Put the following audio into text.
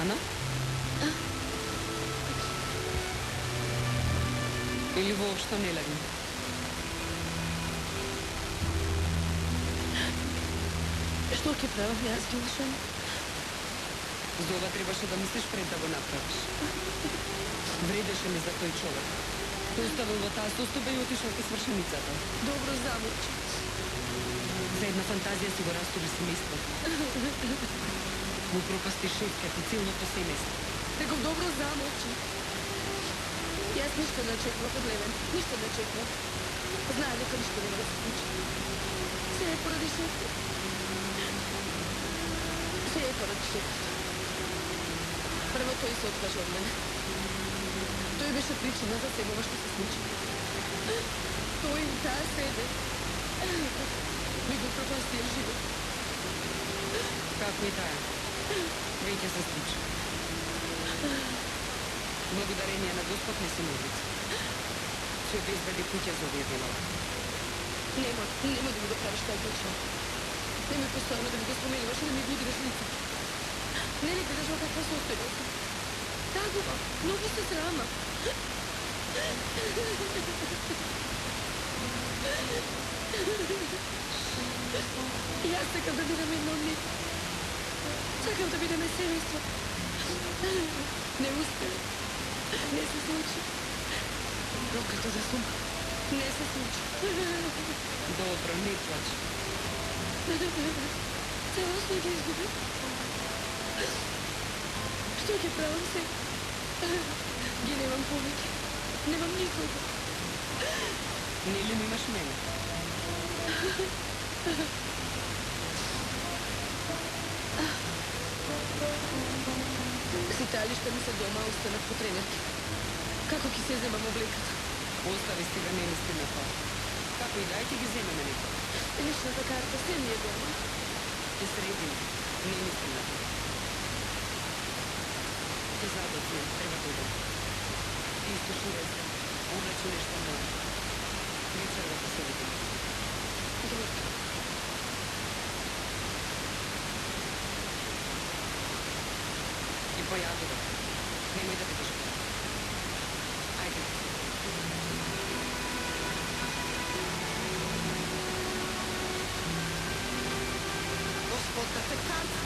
Ана? Или воопшто не легна? Што ќе правам јас, Ѓулшан? За ова требаше да мислиш пред да го направиш. Вредеше ми за тој човек. Тој оставил во таа состојба и отишол кај свршеницата. Добро замолчи. За една фантазија си го растури семејството. Му пропасти шетката, целото семејство. Реков, добро замолчи. Јас ништо не очекував од Левен. Ништо не очекував. Знае дека ништо нема да се случи. Се е поради шефот. Се е поради шефот. Прво тој се откажа од мене. Тој беше причина за се ова што се случи. Тој и таа седе. Ми го пропастија живот. Како и таа. Веќе се случи. Благодарение на Господ не си морница. Се обезбеди куќа за овие делова. Немој да ми го правиш тај точно. Немој постојано да ми го споменуваш и да ми будираш лице. Не ли гледаш во каква состојба сум? Тагува, многу се срама. Јас сакам да бидам едно од нив. Сакам да бидеме семејство. Не успеа. Не се случи. Проклето да сум. Не се случи. Добро, не плач. Целосно ги изгубив. Што ќе правам се? Ги немам повеќе. Немам никого. Нели ми имаш мене? Ситалишта ми се дома, останав по тренерки. Како ќе се земам облеката? Остави си да не мисли на тоа. Како и дај ќе ги земеме некој. Личната карта се ми е дома. Ќе средим. Не мисли на тоа. Ќе задоцнем, треба да идем. Ти истуширай се. Облечи нешто ново. Вечерва ќе се видим. Добро. И појадувай. Немој да бидеш гол. Ајде. Господ да те карти.